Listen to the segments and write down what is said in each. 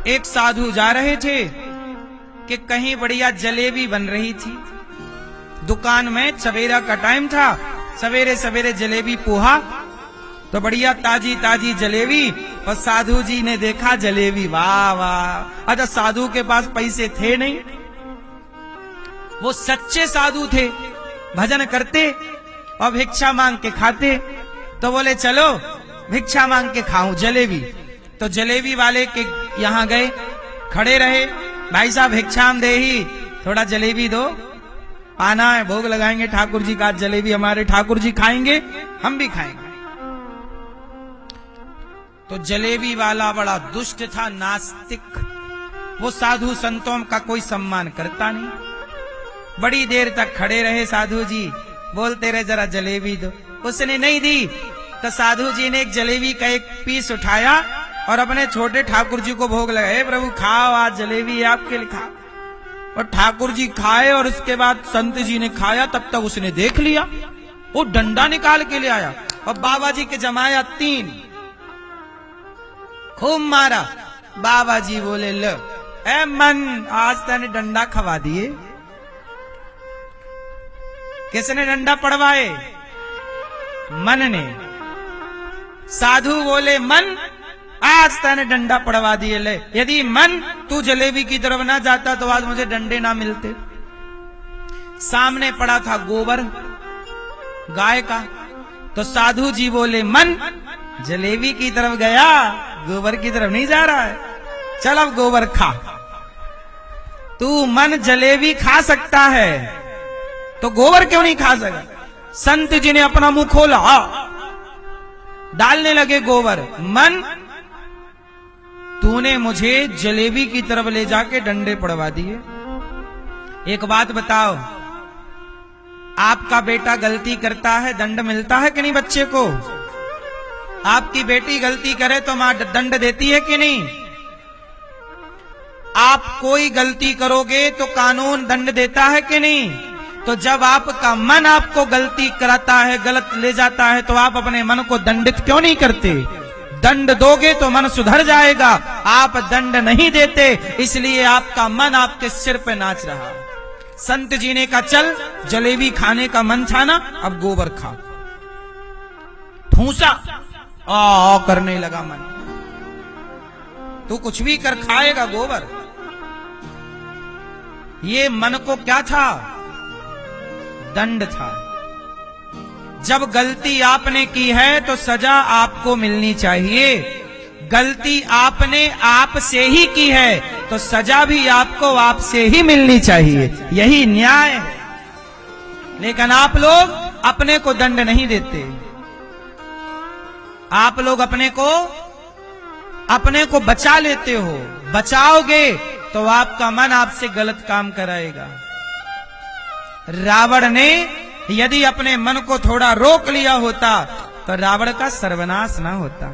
एक साधु जा रहे थे कि कहीं बढ़िया जलेबी बन रही थी। दुकान में सवेरा का टाइम था, सवेरे सवेरे जलेबी पोहा, तो बढ़िया ताजी ताजी जलेबी। और साधु जी ने देखा जलेबी, वाह वाह। अच्छा, साधु के पास पैसे थे नहीं, वो सच्चे साधु थे, भजन करते और भिक्षा मांग के खाते। तो बोले चलो भिक्षा मांग के खाऊं जलेबी। तो जलेबी वाले के यहां गए, खड़े रहे, भाई साहब भिक्षाम दे ही, थोड़ा जलेबी दो, आना है, भोग लगाएंगे ठाकुर जी का, जलेबी हमारे ठाकुर जी खाएंगे, हम भी खाएंगे। तो जलेबी वाला बड़ा दुष्ट था, नास्तिक, वो साधु संतों का कोई सम्मान करता नहीं। बड़ी देर तक खड़े रहे साधु जी, बोलते रहे जरा जलेबी दो, उसने नहीं दी। तो साधु जी ने एक जलेबी का एक पीस उठाया और अपने छोटे ठाकुर जी को भोग लगाए, प्रभु खाओ आज जलेबी आपके लिए खाओ। और ठाकुर जी खाए और उसके बाद संत जी ने खाया, तब तक उसने देख लिया, वो डंडा निकाल के ले आया और बाबा जी के जमाया 3, खूब मारा। बाबा जी बोले लो ए मन, आज तने डंडा खवा दिए। किसने डंडा पड़वाए? मन ने। साधु बोले मन, आज तने डंडा पड़वा दिए। ले, यदि मन तू जलेबी की तरफ ना जाता तो आज मुझे डंडे ना मिलते। सामने पड़ा था गोबर गाय का। तो साधु जी बोले मन जलेबी की तरफ गया, गोबर की तरफ नहीं जा रहा है, चल अब गोबर खा। तू मन जलेबी खा सकता है तो गोबर क्यों नहीं खा सका? संत जी ने अपना मुंह खोला, डालने लगे गोबर। मन, तूने मुझे जलेबी की तरफ ले जाके डंडे पड़वा दिए। एक बात बताओ, आपका बेटा गलती करता है, दंड मिलता है कि नहीं बच्चे को? आपकी बेटी गलती करे तो मां दंड देती है कि नहीं? आप कोई गलती करोगे तो कानून दंड देता है कि नहीं? तो जब आपका मन आपको गलती कराता है, गलत ले जाता है, तो आप अपने मन को दंडित क्यों नहीं करते? दंड दोगे तो मन सुधर जाएगा, आप दंड नहीं देते, इसलिए आपका मन आपके सिर पे नाच रहा। संत जी ने कहा चल, जलेबी खाने का मन था ना, अब गोबर खा। ठूसा आ करने लगा मन, तू कुछ भी कर खाएगा गोबर। ये मन को क्या था? दंड था। जब गलती आपने की है तो सजा आपको मिलनी चाहिए। गलती आपने आप से ही की है तो सजा भी आपको आप से ही मिलनी चाहिए, यही न्याय है। लेकिन आप लोग अपने को दंड नहीं देते। आप लोग अपने को बचा लेते हो। बचाओगे तो आपका मन आपसे गलत काम कराएगा। रावण ने यदि अपने मन को थोड़ा रोक लिया होता तो रावण का सर्वनाश ना होता।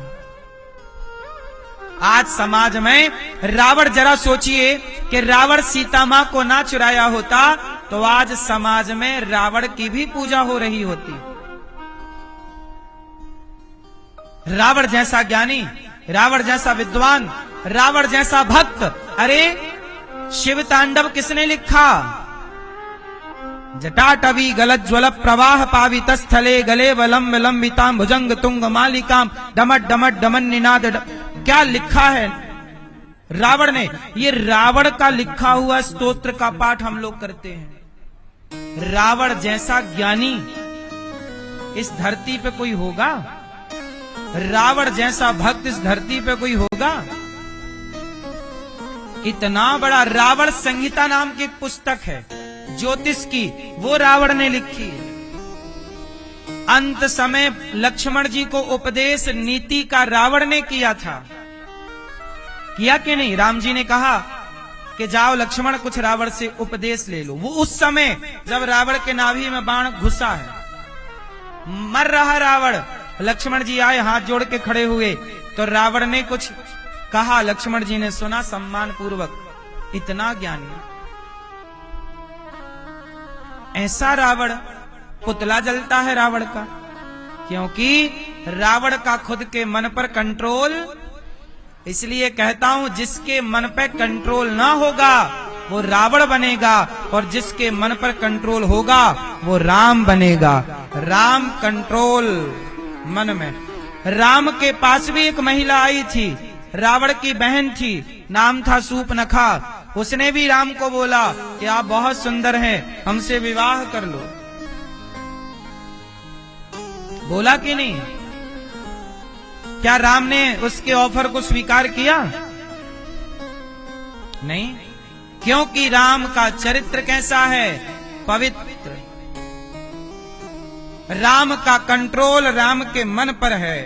आज समाज में रावण, जरा सोचिए कि रावण सीता मां को ना चुराया होता तो आज समाज में रावण की भी पूजा हो रही होती। रावण जैसा ज्ञानी, रावण जैसा विद्वान, रावण जैसा भक्त। अरे शिव तांडव किसने लिखा? जटाटवी गलज्ज्वल प्रवाह पावितस्थले गले वलम विलंबिताम भुजंग तुंग मालिकाम डमट डमट डमन निनाद। क्या लिखा है रावण ने? ये रावण का लिखा हुआ स्तोत्र का पाठ हम लोग करते हैं। रावण जैसा ज्ञानी इस धरती पे कोई होगा? रावण जैसा भक्त इस धरती पे कोई होगा? इतना बड़ा रावण संहिता नाम की एक पुस्तक है ज्योतिष की, वो रावण ने लिखी है। अंत समय लक्ष्मण जी को उपदेश नीति का रावण ने किया था, किया कि नहीं? राम जी ने कहा कि जाओ लक्ष्मण कुछ रावण से उपदेश ले लो। वो उस समय जब रावण के नाभि में बाण घुसा है, मर रहा रावण, लक्ष्मण जी आए, हाथ जोड़ के खड़े हुए, तो रावण ने कुछ कहा, लक्ष्मण जी ने सुना सम्मान पूर्वक। इतना ज्ञानी, ऐसा रावण, पुतला जलता है रावण का, क्योंकि रावण का खुद के मन पर कंट्रोल इसलिए कहता हूं जिसके मन पे कंट्रोल ना होगा वो रावण बनेगा, और जिसके मन पर कंट्रोल होगा वो राम बनेगा। राम कंट्रोल मन में। राम के पास भी एक महिला आई थी, रावण की बहन थी, नाम था सूपनखा। उसने भी राम को बोला कि आप बहुत सुंदर हैं, हमसे विवाह कर लो। बोला कि नहीं? क्या राम ने उसके ऑफर को स्वीकार किया? नहीं, क्योंकि राम का चरित्र कैसा है? पवित्र। राम का कंट्रोल राम के मन पर है।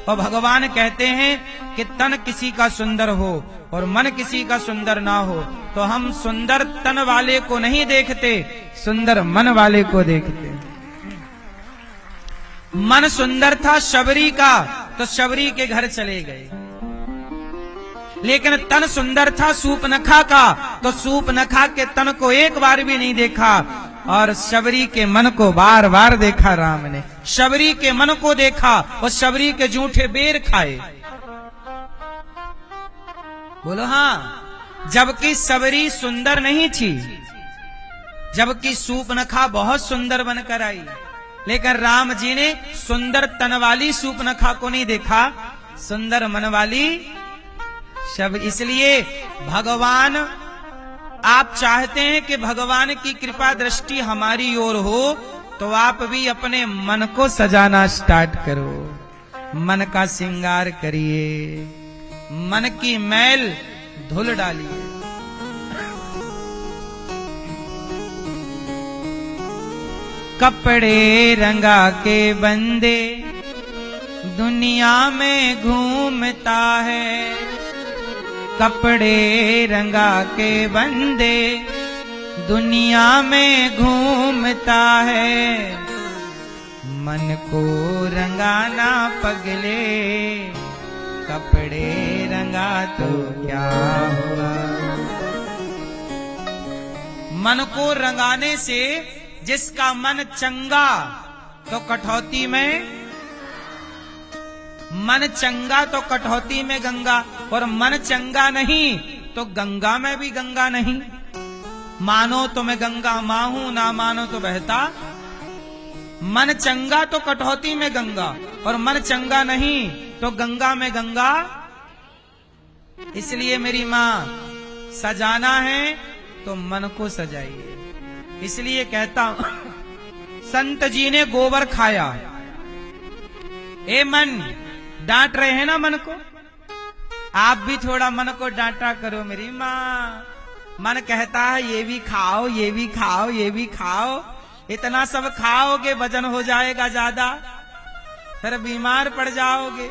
और भगवान कहते हैं कि तन किसी का सुंदर हो और मन किसी का सुंदर ना हो, तो हम सुंदर तन वाले को नहीं देखते, सुंदर मन वाले को देखते। मन सुंदर था शबरी का, तो शबरी के घर चले गए। लेकिन तन सुंदर था सूपनखा का, तो सूपनखा के तन को एक बार भी नहीं देखा, और शबरी के मन को बार बार देखा राम ने। शबरी के मन को देखा और शबरी के जूठे बेर खाए। बोलो हाँ। जबकि शबरी सुंदर नहीं थी, जबकि सूपनखा बहुत सुंदर बनकर आई, लेकिन राम जी ने सुंदर तन वाली सूपनखा को नहीं देखा, सुंदर मन वाली शब। इसलिए भगवान, आप चाहते हैं कि भगवान की कृपा दृष्टि हमारी ओर हो, तो आप भी अपने मन को सजाना स्टार्ट करो। मन का श्रृंगार करिए, मन की मैल धुल डालिए। कपड़े रंगा के बंदे दुनिया में घूमता है, कपड़े रंगा के बंदे दुनिया में घूमता है। मन को रंगाना पगले, कपड़े रंगा तो क्या हुआ। मन को रंगाने से जिसका मन चंगा, तो कठौती में मन चंगा तो कठौती में गंगा, और मन चंगा नहीं तो गंगा में भी गंगा नहीं। मानो तो मैं गंगा मां हूं, ना मानो तो बहता। मन चंगा तो कठौती में गंगा, और मन चंगा नहीं तो गंगा में गंगा। इसलिए मेरी मां, सजाना है तो मन को सजाइए। इसलिए कहता हूं, संत जी ने गोबर खाया। ए मन, डांट रहे हैं ना मन को, आप भी थोड़ा मन को डांटा करो मेरी माँ। मन कहता है ये भी खाओ, ये भी खाओ, ये भी खाओ, इतना सब खाओगे वजन हो जाएगा ज्यादा, फिर बीमार पड़ जाओगे।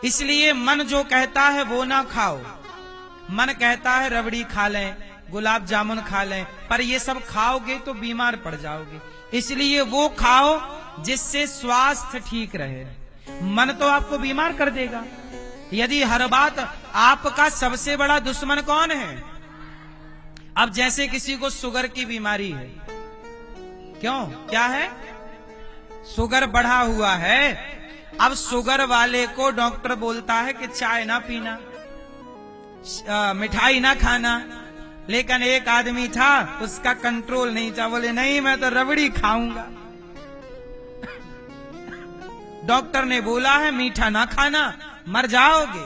इसलिए मन जो कहता है वो ना खाओ। मन कहता है रबड़ी खा लें, गुलाब जामुन खा लें, पर ये सब खाओगे तो बीमार पड़ जाओगे। इसलिए वो खाओ जिससे स्वास्थ्य ठीक रहे। मन तो आपको बीमार कर देगा। यदि हर बात, आपका सबसे बड़ा दुश्मन कौन है? अब जैसे किसी को शुगर की बीमारी है, क्यों, क्या है? शुगर बढ़ा हुआ है। अब शुगर वाले को डॉक्टर बोलता है कि चाय ना पीना, मिठाई ना खाना, लेकिन एक आदमी था उसका कंट्रोल नहीं था, बोले नहीं मैं तो रबड़ी खाऊंगा। डॉक्टर ने बोला है मीठा ना खाना, मर जाओगे,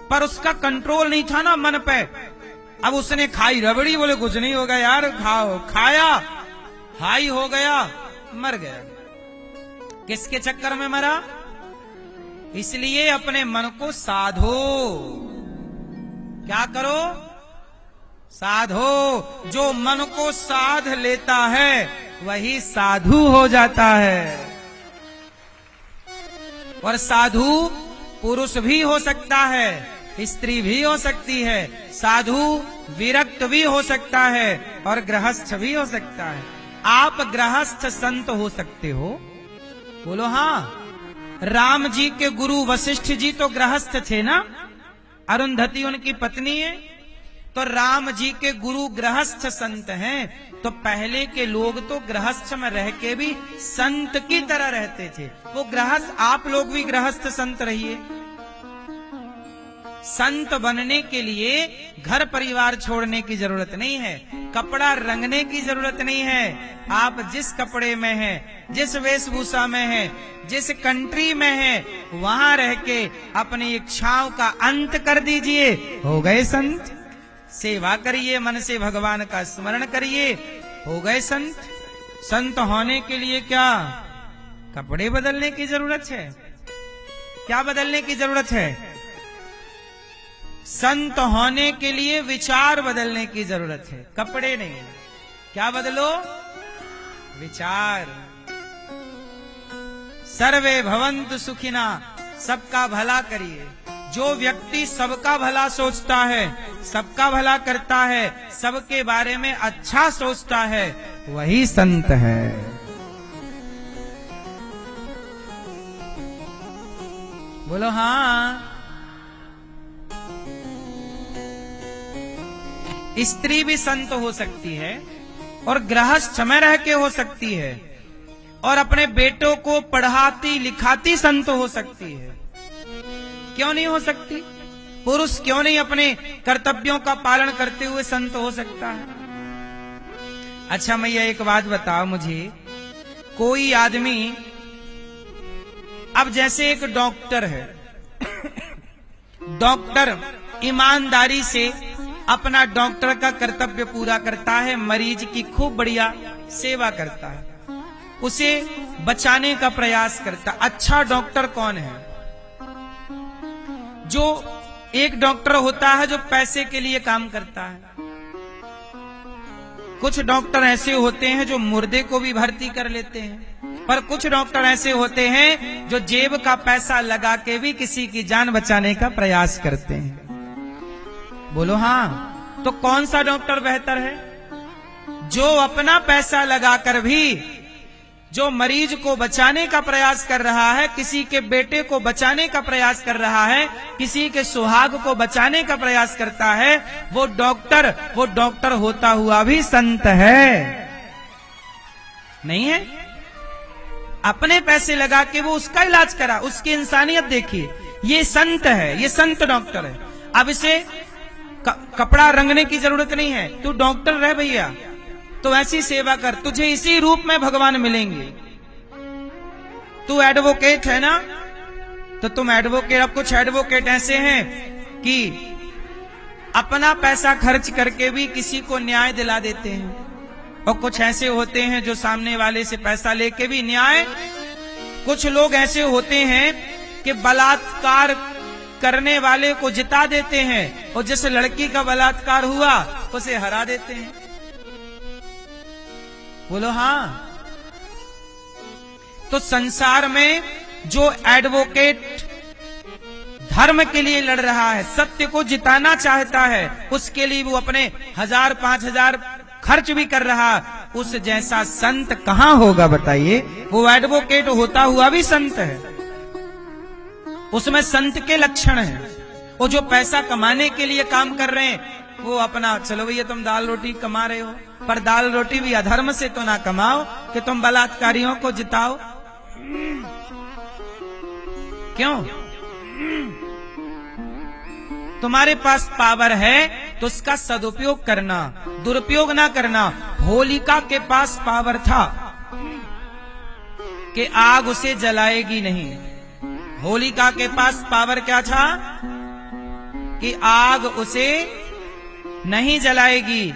पर उसका कंट्रोल नहीं था ना मन पे। अब उसने खाई रबड़ी, बोले कुछ नहीं होगा यार, खाओ। खाया, हाई हो गया, मर गया। किसके चक्कर में मरा? इसलिए अपने मन को साधो। क्या करो? साधो। जो मन को साध लेता है वही साधु हो जाता है। और साधु पुरुष भी हो सकता है, स्त्री भी हो सकती है, साधु विरक्त भी हो सकता है, और गृहस्थ भी हो सकता है। आप गृहस्थ संत हो सकते हो? बोलो हाँ। राम जी के गुरु वशिष्ठ जी तो गृहस्थ थे ना, अरुंधति उनकी पत्नी है, तो राम जी के गुरु गृहस्थ संत हैं। तो पहले के लोग तो गृहस्थ में रह के भी संत की तरह रहते थे। वो गृहस्थ, आप लोग भी गृहस्थ संत रहिए। संत बनने के लिए घर परिवार छोड़ने की जरूरत नहीं है, कपड़ा रंगने की जरूरत नहीं है। आप जिस कपड़े में हैं, जिस वेशभूषा में हैं, जिस कंट्री में हैं, वहां रह के अपनी इच्छाओं का अंत कर दीजिए, हो गए संत। सेवा करिए, मन से भगवान का स्मरण करिए, हो गए संत। संत होने के लिए क्या कपड़े बदलने की जरूरत है? क्या बदलने की जरूरत है? संत होने के लिए विचार बदलने की जरूरत है, कपड़े नहीं। क्या बदलो? विचार। सर्वे भवन्तु सुखिना, सबका भला करिए। जो व्यक्ति सबका भला सोचता है, सबका भला करता है, सबके बारे में अच्छा सोचता है, वही संत है। बोलो हाँ। स्त्री भी संत हो सकती है और गृहस्थ में रह के हो सकती है और अपने बेटों को पढ़ाती लिखाती संत हो सकती है। क्यों नहीं हो सकती? पुरुष क्यों नहीं अपने कर्तव्यों का पालन करते हुए संत हो सकता है? अच्छा मैया एक बात बताओ मुझे, कोई आदमी, अब जैसे एक डॉक्टर है, डॉक्टर ईमानदारी से अपना डॉक्टर का कर्तव्य पूरा करता है, मरीज की खूब बढ़िया सेवा करता है, उसे बचाने का प्रयास करता। अच्छा डॉक्टर कौन है? जो एक डॉक्टर होता है जो पैसे के लिए काम करता है। कुछ डॉक्टर ऐसे होते हैं जो मुर्दे को भी भर्ती कर लेते हैं, पर कुछ डॉक्टर ऐसे होते हैं जो जेब का पैसा लगा के भी किसी की जान बचाने का प्रयास करते हैं। बोलो हाँ। तो कौन सा डॉक्टर बेहतर है? जो अपना पैसा लगाकर भी जो मरीज को बचाने का प्रयास कर रहा है, किसी के बेटे को बचाने का प्रयास कर रहा है, किसी के सुहाग को बचाने का प्रयास करता है, वो डॉक्टर होता हुआ भी संत है। नहीं है? अपने पैसे लगा के वो उसका इलाज करा, उसकी इंसानियत देखिए, ये संत है, ये संत डॉक्टर है। अब इसे कपड़ा रंगने की जरूरत नहीं है, तू डॉक्टर रह भैया, तो ऐसी सेवा कर, तुझे इसी रूप में भगवान मिलेंगे। तू एडवोकेट है ना, तो तुम एडवोकेट, अब कुछ एडवोकेट ऐसे हैं कि अपना पैसा खर्च करके भी किसी को न्याय दिला देते हैं, और कुछ ऐसे होते हैं जो सामने वाले से पैसा लेके भी न्याय। कुछ लोग ऐसे होते हैं कि बलात्कार करने वाले को जिता देते हैं और जिस लड़की का बलात्कार हुआ उसे हरा देते हैं। बोलो हाँ। तो संसार में जो एडवोकेट धर्म के लिए लड़ रहा है, सत्य को जिताना चाहता है, उसके लिए वो अपने 1000 5000 खर्च भी कर रहा, उस जैसा संत कहां होगा बताइए? वो एडवोकेट होता हुआ भी संत है, उसमें संत के लक्षण हैं। वो जो पैसा कमाने के लिए काम कर रहे हैं, वो अपना, चलो भैया तुम दाल रोटी कमा रहे हो, पर दाल रोटी भी अधर्म से तो ना कमाओ कि तुम बलात्कारियों को जिताओ। क्यों? तुम्हारे पास पावर है तो उसका सदुपयोग करना, दुरुपयोग ना करना। होलिका के पास पावर था कि आग उसे जलाएगी नहीं। होलिका के पास पावर क्या था? कि आग उसे नहीं जलाएगी,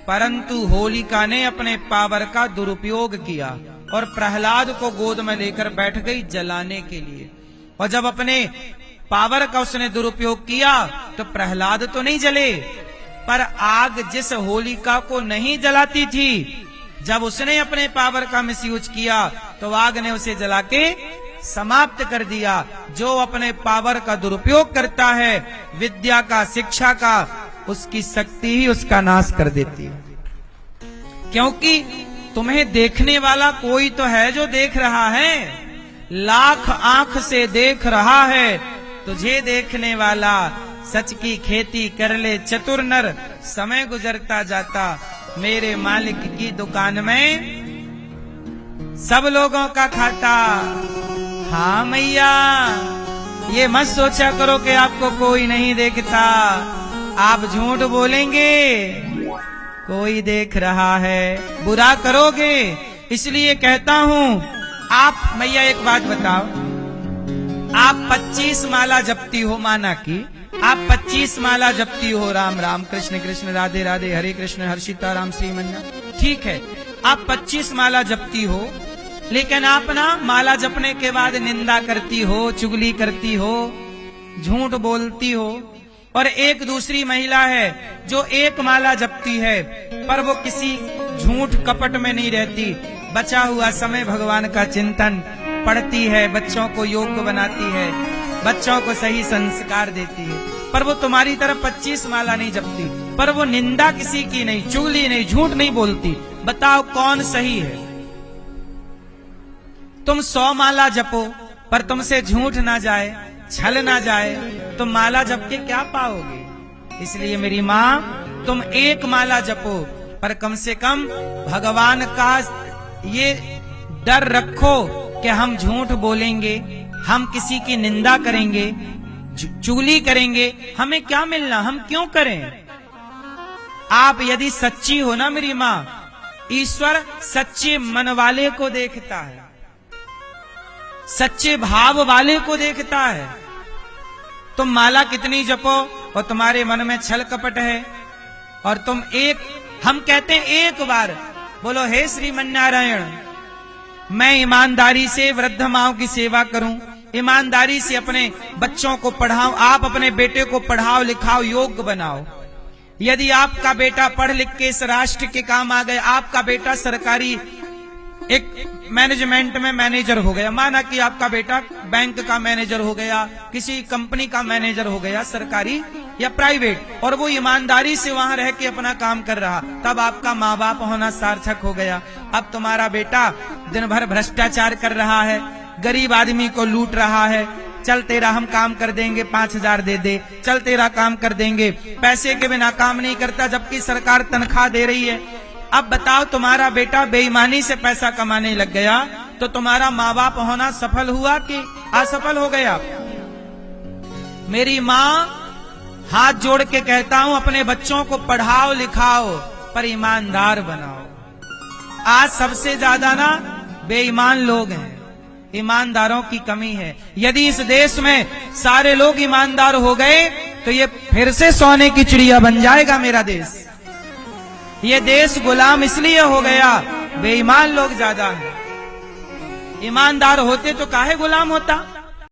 परंतु होलिका ने अपने पावर का दुरुपयोग किया और प्रहलाद को गोद में लेकर बैठ गई जलाने के लिए। और जब अपने पावर का उसने दुरुपयोग किया तो प्रहलाद तो नहीं जले, पर आग जिस होलिका को नहीं जलाती थी, जब उसने अपने पावर का मिसयूज किया तो आग ने उसे जला के समाप्त कर दिया। जो अपने पावर का दुरुपयोग करता है, विद्या का, शिक्षा का, उसकी शक्ति ही उसका नाश कर देती है। क्योंकि तुम्हें देखने वाला कोई तो है जो देख रहा है, लाख आंख से देख रहा है, तुझे देखने वाला। सच की खेती कर ले चतुर नर, समय गुजरता जाता मेरे मालिक की दुकान में सब लोगों का खाता। हाँ मैया, ये मत सोचा करो कि आपको कोई नहीं देखता। आप झूठ बोलेंगे, कोई देख रहा है, बुरा करोगे। इसलिए कहता हूं, आप मैया एक बात बताओ, आप 25 माला जपती हो, माना कि आप 25 माला जपती हो, राम राम कृष्ण कृष्ण राधे राधे हरे कृष्ण हर सीताराम श्रीमन्ना, ठीक है, आप 25 माला जपती हो, लेकिन आप ना माला जपने के बाद निंदा करती हो, चुगली करती हो, झूठ बोलती हो। और एक दूसरी महिला है जो एक माला जपती है, पर वो किसी झूठ कपट में नहीं रहती, बचा हुआ समय भगवान का चिंतन पढ़ती है, बच्चों को योग्य बनाती है, बच्चों को सही संस्कार देती है। पर वो तुम्हारी तरफ 25 माला नहीं जपती, पर वो निंदा किसी की नहीं, चुगली नहीं, झूठ नहीं बोलती। बताओ कौन सही है? तुम 100 माला जपो, पर तुमसे झूठ ना जाए, छल ना जाए, तुम माला जप के क्या पाओगे? इसलिए मेरी माँ, तुम एक माला जपो, पर कम से कम भगवान का ये डर रखो कि हम झूठ बोलेंगे, हम किसी की निंदा करेंगे, चुगली करेंगे, हमें क्या मिलना, हम क्यों करें? आप यदि सच्ची हो ना मेरी माँ, ईश्वर सच्चे मन वाले को देखता है, सच्चे भाव वाले को देखता है। तुम माला कितनी जपो और तुम्हारे मन में छल कपट है, और तुम हम कहते हैं एक बार बोलो, हे श्रीमन नारायण, मैं ईमानदारी से वृद्ध माओं की सेवा करूं, ईमानदारी से अपने बच्चों को पढ़ाऊं, आप अपने बेटे को पढ़ाओ लिखाओ, योग्य बनाओ। यदि आपका बेटा पढ़ लिख के इस राष्ट्र के काम आ गए, आपका बेटा सरकारी एक मैनेजमेंट में मैनेजर हो गया, माना कि आपका बेटा बैंक का मैनेजर हो गया, किसी कंपनी का मैनेजर हो गया, सरकारी या प्राइवेट, और वो ईमानदारी से वहां रह के अपना काम कर रहा, तब आपका माँ बाप होना सार्थक हो गया। अब तुम्हारा बेटा दिन भर भ्रष्टाचार कर रहा है, गरीब आदमी को लूट रहा है, चल तेरा हम काम कर देंगे, 5,000 दे दे, चल तेरा काम कर देंगे, पैसे के बिना काम नहीं करता, जबकि सरकार तनख्वाह दे रही है। अब बताओ, तुम्हारा बेटा बेईमानी से पैसा कमाने लग गया, तो तुम्हारा माँ बाप होना सफल हुआ कि असफल हो गया? मेरी माँ, हाथ जोड़ के कहता हूं, अपने बच्चों को पढ़ाओ लिखाओ, पर ईमानदार बनाओ। आज सबसे ज्यादा ना बेईमान लोग हैं, ईमानदारों की कमी है। यदि इस देश में सारे लोग ईमानदार हो गए तो ये फिर से सोने की चिड़िया बन जाएगा मेरा देश। ये देश गुलाम इसलिए हो गया, बेईमान लोग ज्यादा हैं। ईमानदार होते तो काहे गुलाम होता?